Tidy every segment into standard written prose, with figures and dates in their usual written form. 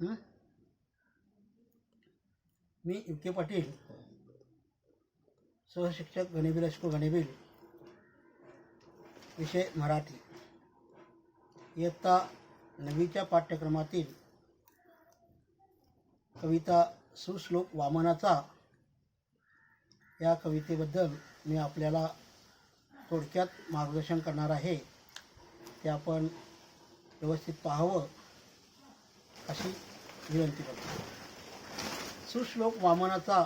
हं? मी UK Patil, सहशिक्षक गणेबिल high school गणेबिल, विषय मराठी. इयत्ता 9वीच्या पाठ्यक्रमातील कविता सुश्लोक वामनाचा या कवितेबद्दल मी आपल्याला थोडक्यात मार्गदर्शन करणार आहे. ते आपण व्यवस्थित पाहावं अशी विनंती करतो. सुश्लोक वामनाचा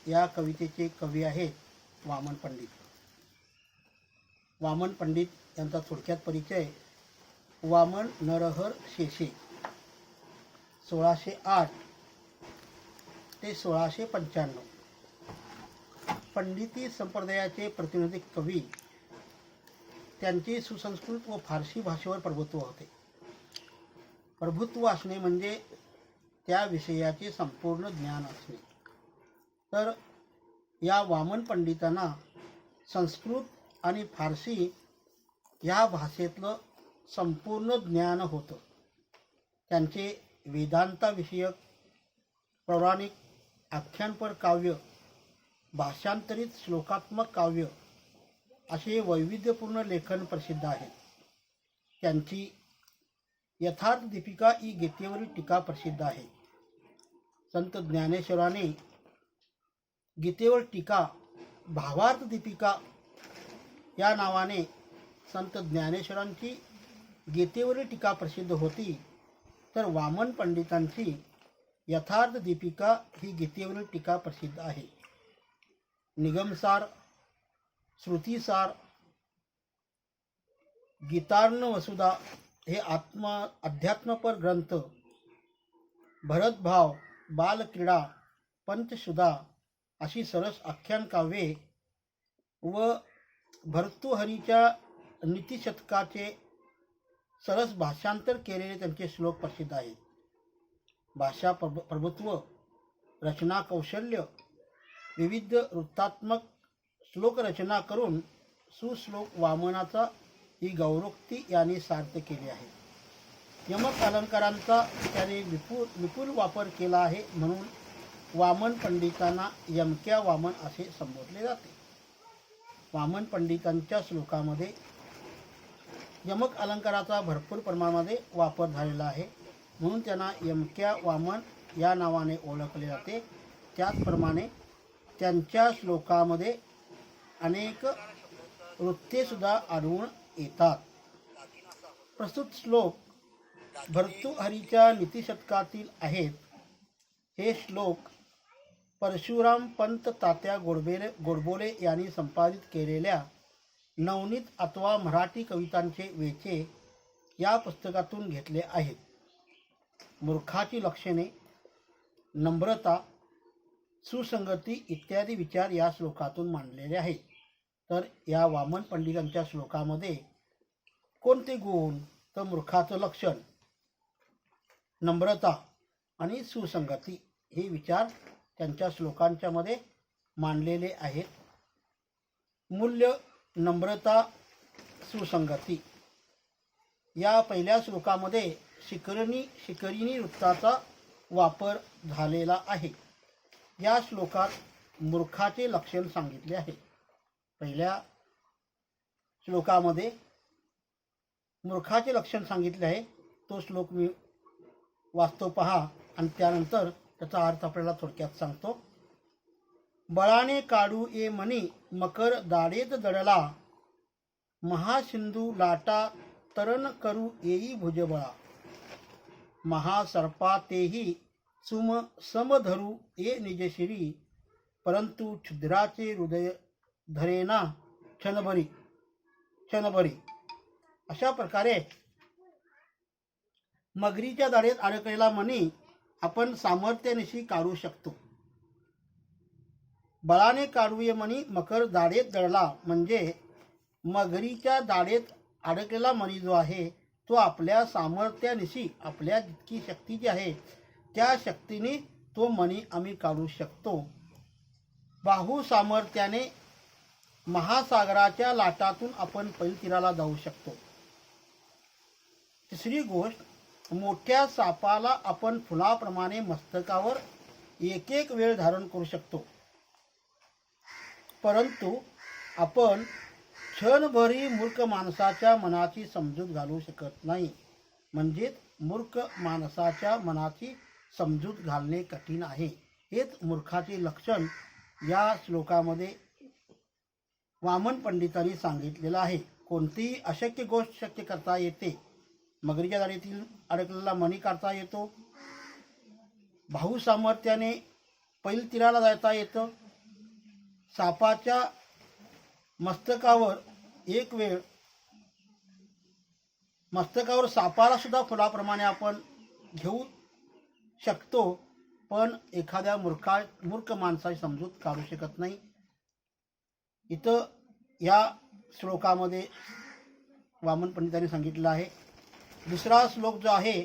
या कवितेचे कवी आहेत वामन पंडित. वामन पंडित यांचा थोडक्यात परिचय. वामन नरहर शेषे 1608 ते 1695 पंडिती संप्रदायाचे प्रतिनिधी कवी. त्यांचे सुसंस्कृत व फारसी भाषेवर प्रभुत्व होते. प्रभुत्व असणे म्हणजे त्या विषयाचे संपूर्ण ज्ञान असणे. तर या वामन पंडितांना संस्कृत आणि फारसी या भाषेतलं संपूर्ण ज्ञान होतं. त्यांचे वेदांताविषयक, पौराणिक, आख्यानपर काव्य, भाषांतरित श्लोकात्मक काव्य असे वैविध्यपूर्ण लेखन प्रसिद्ध आहे. त्यांची यथार्थ दीपिका ही गीतेवरील टीका प्रसिद्ध आहे. संत ज्ञानेश्वराने गीतेवर टीका भावार्थ दीपिका या नावाने संत ज्ञानेश्वरांची गीतेवरील टीका प्रसिद्ध होती. तर वामन पंडितांची यथार्थ दीपिका ही गीतेवरील टीका प्रसिद्ध आहे. निगमसार, श्रुतिसार, गीतार्ण वसुधा हे अध्यात्मपर ग्रंथ, भरतभाव, बालक्रीडा, पंचसुधा अशी सरस आख्यान काव्ये व भर्तृहरीच्या नीतिशतकाचे सरस भाषांतर केलेले त्यांचे श्लोक प्रसिद्ध आहेत. भाषा प्रभुत्व, रचना कौशल्य, विविध वृत्तात्मक श्लोकरचना करून सुश्लोक वामनाचा ही गौरोक्ती यांनी सार्थ केली आहे. यमक अलंकारांचा त्याने विपुल वापर केला आहे. म्हणून वामन पंडितांना यमक्या वामन असे संबोधले जाते. वामन पंडितांच्या श्लोकामध्ये यमक अलंकाराचा भरपूर प्रमाणामध्ये वापर झालेला आहे. म्हणून त्यांना यमक्या वामन या नावाने ओळखले जाते. त्याचप्रमाणे त्यांच्या श्लोकामध्ये अनेक वृत्तेसुद्धा आढळून येतात. प्रस्तुत श्लोक भर्तृहरीच्या नीतिशतकातील आहेत. हे श्लोक परशुराम पंत तात्या गोडबोले यांनी संपादित केलेल्या नवनीत अथवा मराठी कवितांचे वेचे या पुस्तकातून घेतले आहेत. मूर्खाची लक्षणे, नम्रता, सुसंगती इत्यादी विचार या श्लोकातून मांडलेले आहेत. तर या वामन पंडितांच्या श्लोकामध्ये कोणते गुण? तर मूर्खाचं लक्षण, नम्रता आणि सुसंगती हे विचार त्यांच्या श्लोकांच्या मध्ये मांडलेले आहेत. मूल्य, नम्रता, सुसंगती या पहिल्या श्लोकामध्ये शिकरिणी वृत्ताचा वापर झालेला आहे. या श्लोकात मूर्खाचे लक्षण सांगितले आहे. पहिल्या श्लोकामध्ये मूर्खाचे लक्षण सांगितले आहे. तो श्लोक मी वाचतो पहा आणि त्यानंतर त्याचा अर्थ आपल्याला थोडक्यात सांगतो. बळाने काढू ये मनी मकर दाढेत दडला, महासिंधू लाटा तरण करू येई भुजबळा, महासर्पा तेही सम धरू ये निजशिरी, परंतु क्षुद्राचे हृदय धरेना क्षणभरी. अशा प्रकारे मगरीच्या दाढेत अडकलेला मणी आपण सामर्थ्यानिशी काढू शकतो. बळाने काढू ये मणी मकर दाढेत दडला म्हणजे मगरीच्या दाढेत अडकलेला मणी जो आहे तो आपल्या सामर्थ्यानिशी, आपल्या जितकी शक्ती जी आहे त्या शक्तीने तो मणी आम्ही काढू शकतो. बाहू सामर्थ्याने महासागराच्या लाटातून आपण पैलतीराला जाऊ शकतो. तिसरी गोष्ट, मोठ्या सापाला आपण फुलाप्रमाणे मस्तकावर एक एक वेळ धारण करू शकतो, परंतु आपण क्षणभरही मूर्ख माणसाच्या मनाची समजूत घालू शकत नाही. म्हणजेच मूर्ख माणसाच्या मनाची समजूत घालणे कठीण आहे. हेच मूर्खाचे लक्षण या श्लोकामध्ये वामन पंडितांनी सांगितलेलं आहे. कोणतीही अशक्य गोष्ट शक्य करता येते. मगरीच्या दाढेतील अडकलेला मणी काढता येतो. भाऊ सामर्थ्याने पैल तीराला जाता येतं. सापाच्या मस्तकावर एक वेळ मस्तकावर सापाला सुद्धा फुलाप्रमाणे आपण घेऊ शकतो, पण एखाद्या मूर्ख माणसाची समजूत काढू शकत नाही. इथं या श्लोकामध्ये वामन पंडितांनी सांगितलं आहे. दुसरा श्लोक जो आहे,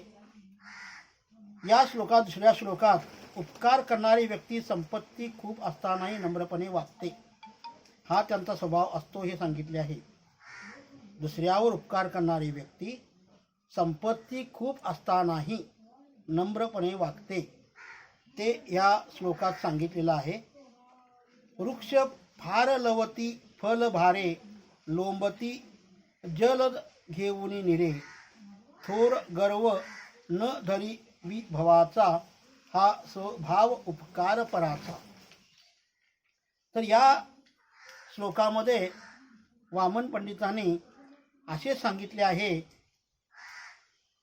या श्लोकात दुसऱ्या श्लोकात उपकार करणारी व्यक्ती संपत्ती खूप असतानाही नम्रपणे वागते, हा त्यांचा स्वभाव असतो हे सांगितले आहे. दुसऱ्यावर उपकार करणारी व्यक्ती संपत्ती खूप असतानाही नम्रपणे वागते, ते या श्लोकात सांगितलेलं आहे. वृक्ष फार लवती फल भारे, लोंबती जल घेऊन निरे, थोर गर्व न धरी विभवाचा, हा स्वभाव उपकार पराचा. तर या श्लोकामध्ये वामन पंडितांनी असे सांगितले आहे,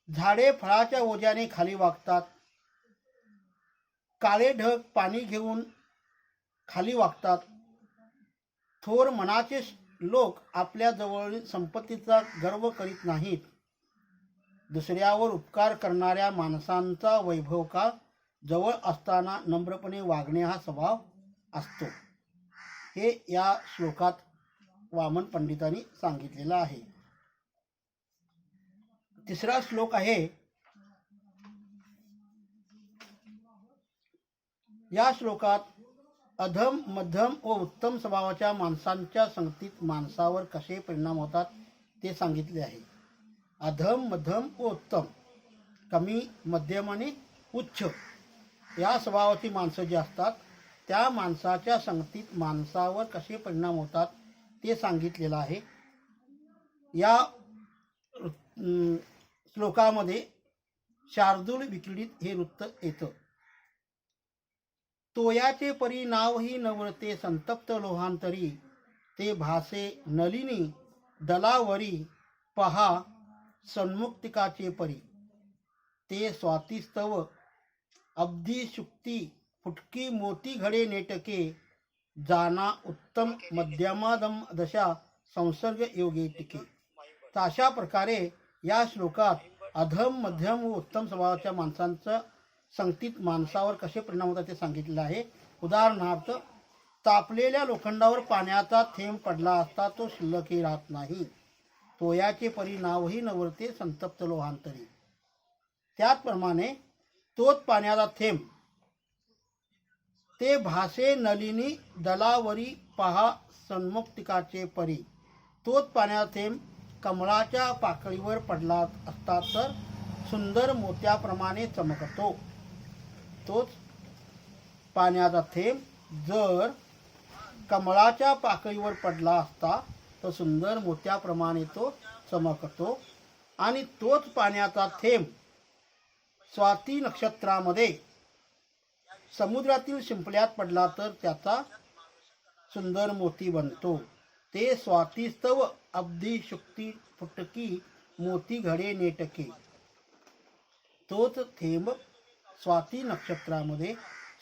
झाडे फळाच्या ओझ्याने खाली वागतात, काळे ढग पाणी घेऊन खाली वागतात, थोर मनाचे लोक आपल्या जवळील संपत्तीचा गर्व करीत नाहीत, दुसऱ्यावर उपकार करणाऱ्या माणसांचा वैभव का जवळ असताना नम्रपणे वागणे हा स्वभाव असतो, हे या श्लोकात वामन पंडितांनी सांगितलेलं आहे. तिसरा श्लोक आहे, या श्लोकात अधम मध्यम व उत्तम स्वभावाच्या माणसांच्या संगतीत माणसावर कसे परिणाम होतात ते सांगितले आहे. अधम मध्यम व उत्तम, कमी मध्यम आणि उच्च या स्वभावाची माणसं जी असतात त्या माणसाच्या संगतीत माणसावर कसे परिणाम होतात ते सांगितलेलं आहे. या श्लोकामध्ये शार्दूल विक्रीडित हे वृत्त येतं. तोयाचे परी नावही नवरते संतप्त लोहांतरी, ते भासे नलिनी दलावरी, पहा सन्मुक्तिकाचे परी, ते स्वातिस्तव अब्धी शुक्ती फुटकी मोती घडे नेटके, जाना उत्तम मध्यमादम दशा संसर्ग योगे टिके. तर अशा प्रकारे या श्लोकात अधम मध्यम व उत्तम स्वभावाच्या माणसांचं संगतीत माणसावर कसे परिणाम होतात ते सांगितलेलं आहे. उदाहरणार्थ, तापलेल्या लोखंडावर पाण्याचा थेंब पडला असता तो शिल्लकही राहत नाही. तोयाचे परी नावही नवरते संतप्त लोहांतरी. त्याचप्रमाणे तोच पाण्याचा थेंब, ते भासे नलिनी दलावरी, पहा सन्मुक्तिकाचे परी. तोच पाण्याचा थेंब कमळाच्या पाकळीवर पडला असता तर सुंदर मोत्याप्रमाणे चमकतो. तोच पाण्याचा थेंब जर कमळाच्या पाकळीवर पडला असता तर सुंदर मोत्याप्रमाणे तो चमकतो. आणि तोच पाण्याचा थेंब स्वाती नक्षत्रामध्ये समुद्रातील शिंपल्यात पडला तर त्याचा सुंदर मोती बनतो. ते स्वातिस्तव अब्धी शुक्ती फुटकी मोती घडे नेटके. तोच थेंब स्वाती नक्षत्रामध्ये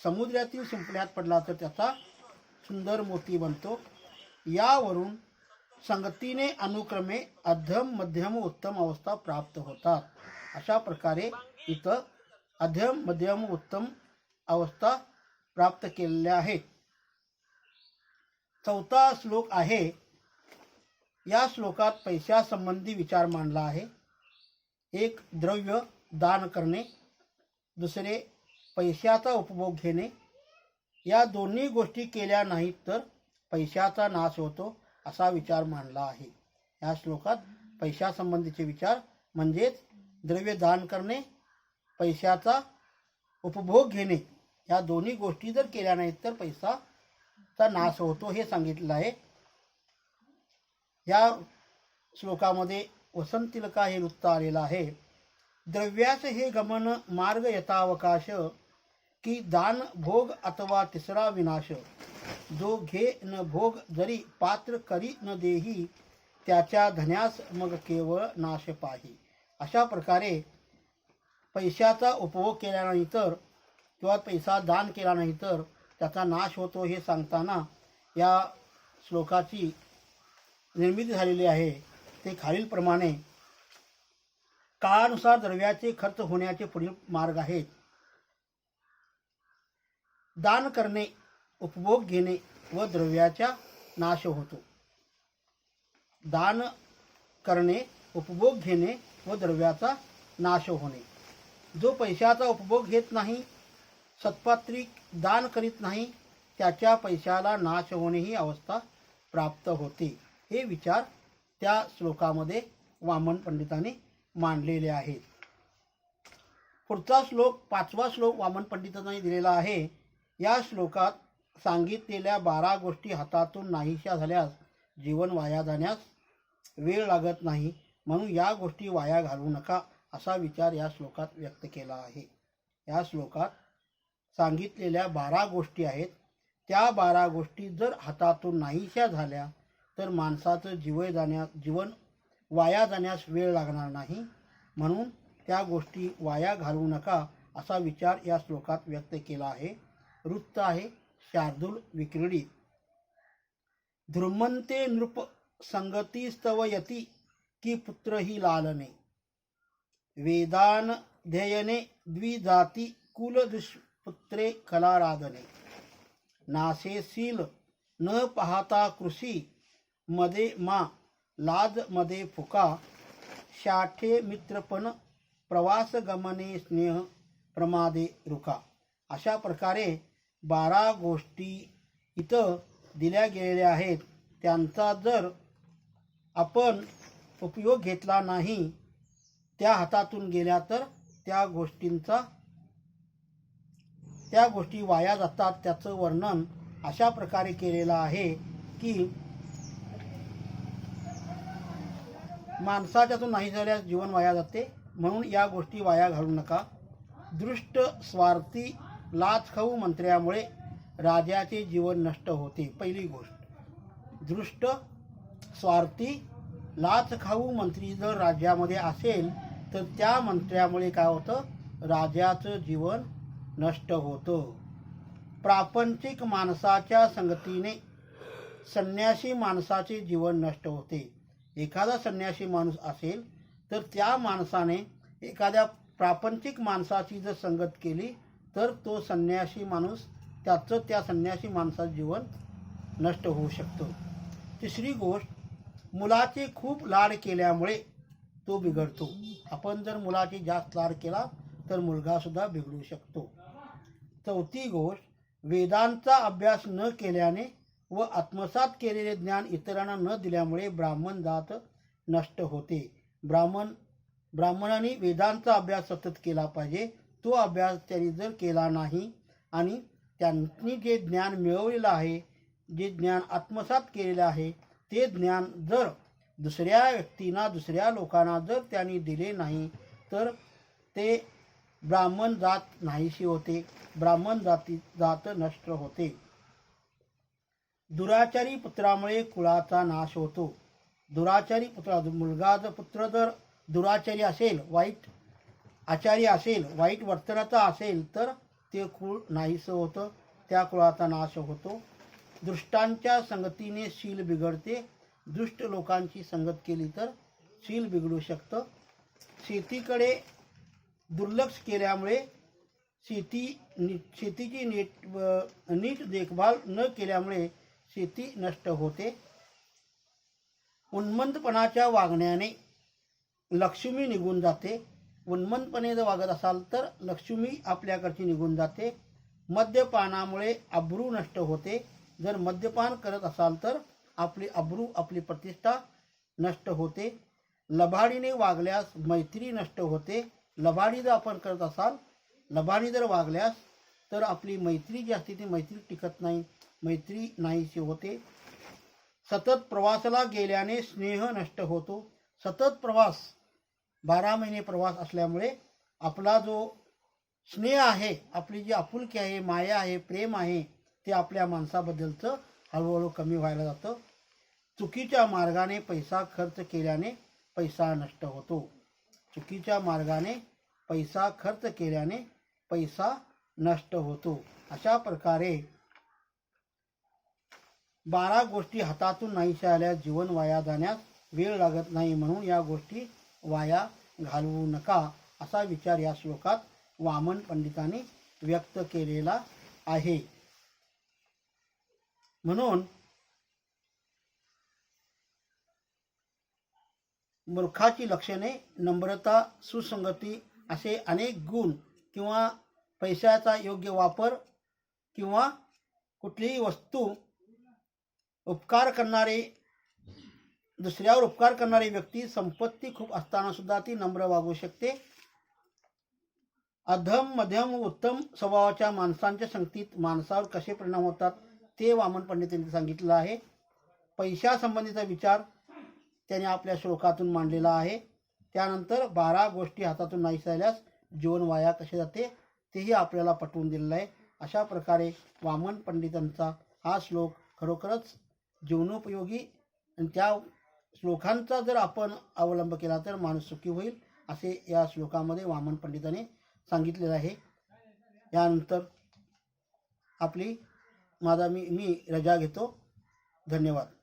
समुद्रातील शिंपल्यात पडला तर त्याचा सुंदर मोती बनतो. यावरून संगतीने अनुक्रमे अध्यम मध्यम उत्तम अवस्था प्राप्त होतात. अशा प्रकारे इथं अध्यम मध्यम उत्तम अवस्था प्राप्त केलेल्या आहेत. चौथा श्लोक आहे, या श्लोकात पैशासंबंधी विचार मांडला आहे. एक द्रव्य दान करणे, दुसरे पैशाचा उपभोग घेणे. या दोन्ही गोष्टी केल्या नाहीत तर पैशाचा नाश होतो असा विचार मांडला आहे. या श्लोकात पैशासंबंधीचे विचार म्हणजेच द्रव्य दान करणे, पैशाचा उपभोग घेणे, या दोन्ही गोष्टी जर केल्या नाहीत तर पैसाचा नाश होतो हे सांगितलेलं आहे. या श्लोकामध्ये वसंतिलका हे वृत्त आलेलं आहे. द्रव्यास हे गमन मार्ग यथावकाश, की दान भोग अथवा तिसरा विनाश. जो घे न भोग जरी पात्र करी न देही, त्याच्या धन्यास मग केवळ नाश पाही. अशा प्रकारे पैशाचा उपभोग केला नाही तर किंवा पैसा दान केला नाही तर त्याचा नाश होतो हे सांगताना या श्लोकाची निर्मिती झालेली आहे. ते खालीलप्रमाणे काळानुसार द्रव्याचे खर्च होण्याचे पुढील मार्ग आहेत. दान करणे, उपभोग घेणे व द्रव्याचा नाश होतो. दान करणे, उपभोग घेणे व द्रव्याचा नाश होणे. जो पैशाचा उपभोग घेत नाही, सत्पात्रिक दान करीत नाही, त्याच्या पैशाला नाश होणे ही अवस्था प्राप्त होते. हे विचार त्या श्लोकामध्ये वामन पंडितांनी मांडलेले आहेत. पुढचा श्लोक 5वा श्लोक वामन पंडितांनी दिलेला आहे. या श्लोकात सांगितलेल्या 12 गोष्टी हातातून नाहीशा झाल्यास जीवन वाया जाण्यास वेळ लागत नाही, म्हणून या गोष्टी वाया घालवू नका असा विचार या श्लोकात व्यक्त केला आहे. या श्लोकात सांगितलेल्या 12 गोष्टी आहेत. त्या 12 गोष्टी जर हातातून नाहीशा झाल्या तर माणसाचं जीवन वाया जाण्यास वेळ लागणार नाही, म्हणून त्या गोष्टी वाया घालवू नका असा विचार या श्लोकात व्यक्त केला आहे. वृत्त आहे शार्दूल विक्रीडित. ध्रुमंते नृप संगती स्तवयती, की पुत्र ही लालने. वेदान ध्ययने द्विजाती, कुल दुष्पुत्रे कलाराधने. नासेशील न पाहता कृषी, मध्ये मा लाज मध्ये फुका. शाठे मित्रपण प्रवास गमने स्नेह, प्रमादे रुका. अशा प्रकारे 12 गोष्टी इथं दिल्या गेलेल्या आहेत. त्यांचा जर आपण उपयोग घेतला नाही, त्या हातातून गेल्या तर त्या गोष्टी वाया जातात. त्याचं वर्णन अशा प्रकारे केलेलं आहे की माणसाच्यातून नाही झाल्यास जीवन वाया जाते, म्हणून या गोष्टी वाया घालू नका. दृष्ट स्वार्थी लाचखाऊ मंत्र्यामुळे राजाचे जीवन नष्ट होते. पहिली गोष्ट, दृष्ट स्वार्थी लाचखाऊ मंत्री जर राज्यामध्ये असेल तर त्या मंत्र्यामुळे काय होतं, राजाचं जीवन नष्ट होतं. प्रापंचिक माणसाच्या संगतीने संन्यासी माणसाचे जीवन नष्ट होते. एखादा संन्यासी माणूस असेल तर त्या माणसाने एखाद्या प्रापंचिक माणसाची जर संगत केली तर तो संन्यासी माणूस त्या संन्यासी माणसाचं जीवन नष्ट होऊ शकतं. तिसरी गोष्ट, मुलाचे खूप लाड केल्यामुळे तो बिघडतो. आपण जर मुलाची जास्त लाड केला तर मुलगासुद्धा बिघडू शकतो. चौथी गोष्ट, वेदांचा अभ्यास न केल्याने व आत्मसात केलेले ज्ञान इतरांना न दिल्यामुळे ब्राह्मण जात नष्ट होते. ब्राह्मणांनी वेदांचा अभ्यास सतत केला पाहिजे. तो अभ्यास त्यांनी जर केला नाही आणि त्यांनी जे ज्ञान मिळवलेलं आहे, जे ज्ञान आत्मसात केलेलं आहे, ते ज्ञान जर दुसऱ्या व्यक्तींना, दुसऱ्या लोकांना जर त्यांनी दिले नाही तर ते ब्राह्मण जात नाहीशी होते, ब्राह्मण जात नष्ट होते. दुराचारी पुत्रामुळे कुळाचा नाश होतो. दुराचारी पुत्र जर दुराचारी असेल, वाईट आचारी असेल, वाईट वर्तनाचा असेल तर ते कुळ नाहीसं होतं, त्या कुळाचा नाश होतो. दुष्टांच्या संगतीने शील बिघडते. दुष्ट लोकांची संगत केली तर शील बिघडू शकतं. शेतीकडे दुर्लक्ष केल्यामुळे शेतीची नीट देखभाल न केल्यामुळे शेती नष्ट होते. उन्मत्तपणाच्या वागण्याने लक्ष्मी निघून जाते. उन्मत्तपणे जर वागत असाल तर लक्ष्मी आपल्याकडची निघून जाते. मद्यपानामुळे अब्रू नष्ट होते. जर मद्यपान करत असाल तर आपली अब्रू, आपली प्रतिष्ठा नष्ट होते. लबाडीने वागल्यास मैत्री नष्ट होते. लबाडी जर आपण करत असाल, लबाडी जर वागल्यास तर आपली मैत्री जी असते ती मैत्री टिकत नाही, मैत्री नाहीशी होते. सतत प्रवासाला गेल्याने स्नेह नष्ट होतो. सतत प्रवास, 12 महिने प्रवास असल्यामुळे आपला जो स्नेह आहे, आपली जी आपुलकी आहे, माया आहे, प्रेम आहे, ते आपल्या माणसाबद्दलचं हळूहळू कमी व्हायला जातं. चुकीच्या मार्गाने पैसा खर्च केल्याने पैसा नष्ट होतो. चुकीच्या मार्गाने पैसा खर्च केल्याने पैसा नष्ट होतो. अशा प्रकारे 12 गोष्टी हातातून नाहीशा आल्यास जीवन वाया जाण्यास वेळ लागत नाही, म्हणून या गोष्टी वाया घालवू नका, असा विचार या श्लोकात वामन पंडितांनी व्यक्त केलेला आहे. म्हणून मूर्खाची लक्षणे नम्रता, सुसंगती असे अनेक गुण किंवा पैशाचा योग्य वापर किंवा कुठलीही वस्तू उपकार करणारे, दुसऱ्यावर उपकार करणारी व्यक्ती संपत्ती खूप असताना सुद्धा ती नम्र वागू शकते. अधम, मध्यम, उत्तम स्वभावाच्या माणसांच्या संगतीत माणसावर कसे परिणाम होतात ते वामन पंडितांनी सांगितलं आहे. पैशासंबंधीचा विचार त्याने आपल्या श्लोकातून मांडलेला आहे. त्यानंतर 12 गोष्टी हातातून नाही झाल्यास जीवन वाया कसे जाते तेही आपल्याला पटवून दिलेलं आहे. अशा प्रकारे वामन पंडितांचा हा श्लोक खरोखरच जीवनोपयोगी, आणि त्या श्लोकांचा जर आपण अवलंब केला तर माणूस सुखी होईल, असे या श्लोकामध्ये वामन पंडितांनी सांगितलेलं आहे. यानंतर मी रजा घेतो. धन्यवाद.